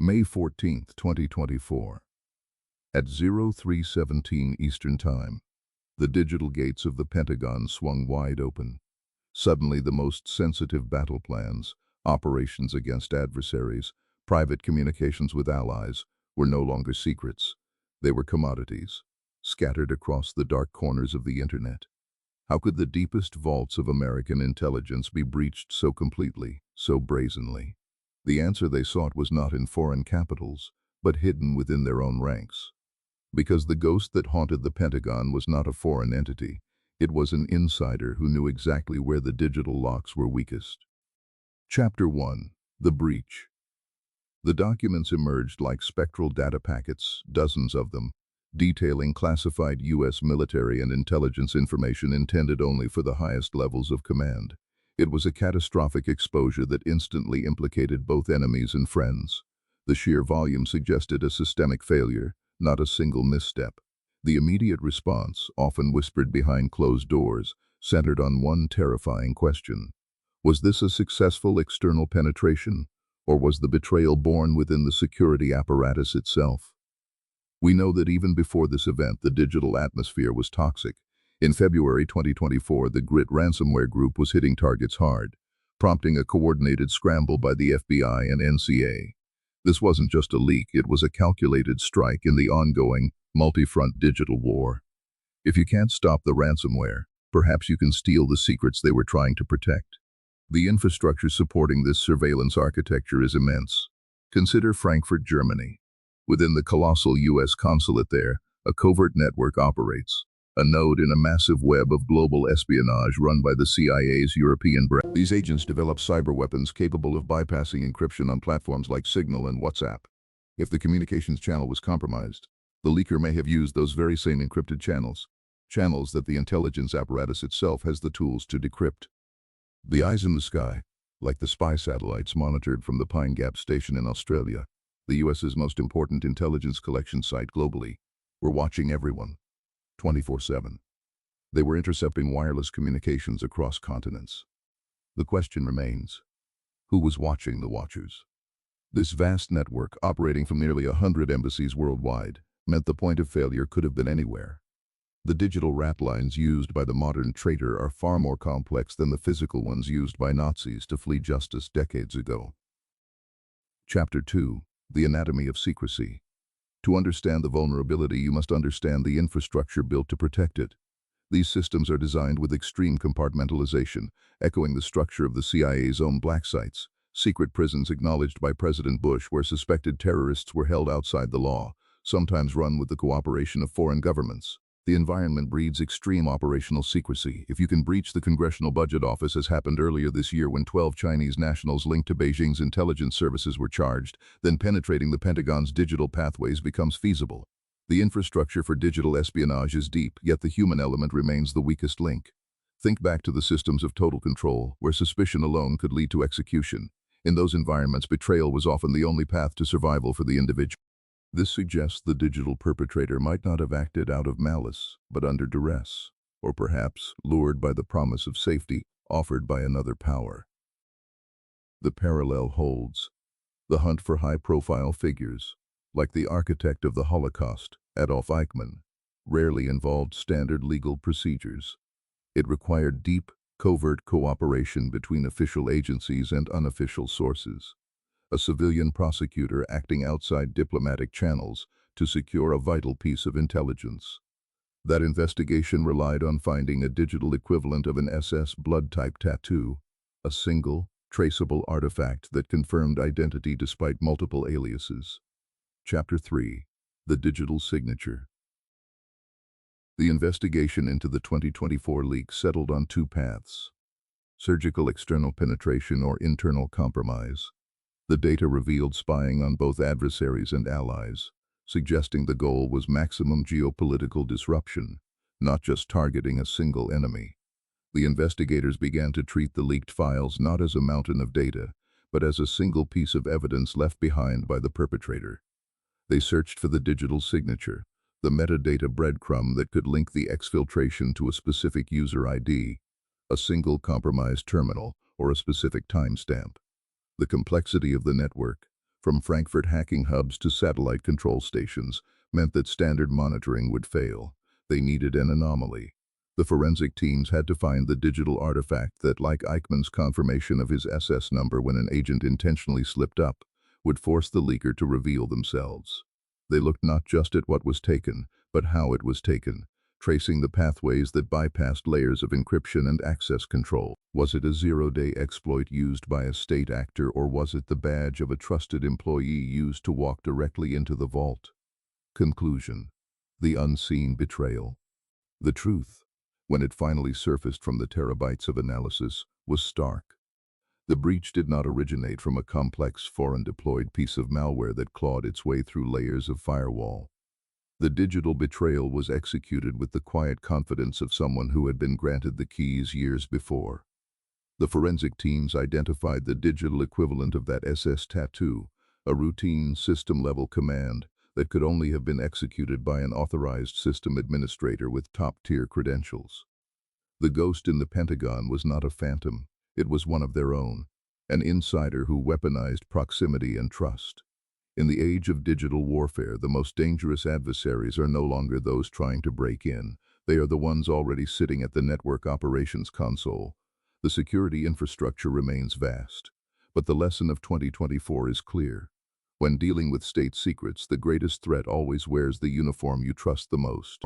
May 14, 2024. At 03:17 Eastern Time, the digital gates of the Pentagon swung wide open. Suddenly, the most sensitive battle plans, operations against adversaries, private communications with allies, were no longer secrets. They were commodities, scattered across the dark corners of the internet. How could the deepest vaults of American intelligence be breached so completely, so brazenly? The answer they sought was not in foreign capitals, but hidden within their own ranks. Because the ghost that haunted the Pentagon was not a foreign entity, it was an insider who knew exactly where the digital locks were weakest. Chapter 1. The Breach. The documents emerged like spectral data packets, dozens of them, detailing classified U.S. military and intelligence information intended only for the highest levels of command. It was a catastrophic exposure that instantly implicated both enemies and friends. The sheer volume suggested a systemic failure, not a single misstep. The immediate response, often whispered behind closed doors, centered on one terrifying question. Was this a successful external penetration, or was the betrayal born within the security apparatus itself? We know that even before this event, the digital atmosphere was toxic. In February 2024, the Grit ransomware group was hitting targets hard, prompting a coordinated scramble by the FBI and NCA. This wasn't just a leak, it was a calculated strike in the ongoing, multi-front digital war. If you can't stop the ransomware, perhaps you can steal the secrets they were trying to protect. The infrastructure supporting this surveillance architecture is immense. Consider Frankfurt, Germany. Within the colossal U.S. consulate there, a covert network operates, a node in a massive web of global espionage run by the CIA's European branch. These agents develop cyber weapons capable of bypassing encryption on platforms like Signal and WhatsApp. If the communications channel was compromised, the leaker may have used those very same encrypted channels that the intelligence apparatus itself has the tools to decrypt. The eyes in the sky, like the spy satellites monitored from the Pine Gap station in Australia, the US's most important intelligence collection site globally, were watching everyone, 24/7. They were intercepting wireless communications across continents. The question remains, who was watching the watchers? This vast network, operating from nearly 100 embassies worldwide, meant the point of failure could have been anywhere. The digital rat lines used by the modern traitor are far more complex than the physical ones used by Nazis to flee justice decades ago. Chapter 2. The Anatomy of Secrecy. To understand the vulnerability, you must understand the infrastructure built to protect it. These systems are designed with extreme compartmentalization, echoing the structure of the CIA's own black sites, secret prisons acknowledged by President Bush where suspected terrorists were held outside the law, sometimes run with the cooperation of foreign governments. The environment breeds extreme operational secrecy. If you can breach the Congressional Budget Office, as happened earlier this year when 12 Chinese nationals linked to Beijing's intelligence services were charged, then penetrating the Pentagon's digital pathways becomes feasible. The infrastructure for digital espionage is deep, yet the human element remains the weakest link. Think back to the systems of total control, where suspicion alone could lead to execution. In those environments, betrayal was often the only path to survival for the individual. This suggests the digital perpetrator might not have acted out of malice, but under duress, or perhaps lured by the promise of safety offered by another power. The parallel holds. The hunt for high-profile figures, like the architect of the Holocaust, Adolf Eichmann, rarely involved standard legal procedures. It required deep, covert cooperation between official agencies and unofficial sources. A civilian prosecutor acting outside diplomatic channels to secure a vital piece of intelligence. That investigation relied on finding a digital equivalent of an SS blood-type tattoo, a single, traceable artifact that confirmed identity despite multiple aliases. Chapter 3. The Digital Signature. The investigation into the 2024 leak settled on two paths: surgical external penetration or internal compromise. The data revealed spying on both adversaries and allies, suggesting the goal was maximum geopolitical disruption, not just targeting a single enemy. The investigators began to treat the leaked files not as a mountain of data, but as a single piece of evidence left behind by the perpetrator. They searched for the digital signature, the metadata breadcrumb that could link the exfiltration to a specific user ID, a single compromised terminal, or a specific timestamp. The complexity of the network, from Frankfurt hacking hubs to satellite control stations, meant that standard monitoring would fail. They needed an anomaly. The forensic teams had to find the digital artifact that, like Eichmann's confirmation of his SS number when an agent intentionally slipped up, would force the leaker to reveal themselves. They looked not just at what was taken, but how it was taken, tracing the pathways that bypassed layers of encryption and access control. Was it a zero-day exploit used by a state actor, or was it the badge of a trusted employee used to walk directly into the vault? Conclusion: the unseen betrayal. The truth, when it finally surfaced from the terabytes of analysis, was stark. The breach did not originate from a complex foreign-deployed piece of malware that clawed its way through layers of firewall. The digital betrayal was executed with the quiet confidence of someone who had been granted the keys years before. The forensic teams identified the digital equivalent of that SS tattoo, a routine system-level command that could only have been executed by an authorized system administrator with top-tier credentials. The ghost in the Pentagon was not a phantom, it was one of their own, an insider who weaponized proximity and trust. In the age of digital warfare, the most dangerous adversaries are no longer those trying to break in. They are the ones already sitting at the network operations console. The security infrastructure remains vast, but the lesson of 2024 is clear. When dealing with state secrets, the greatest threat always wears the uniform you trust the most.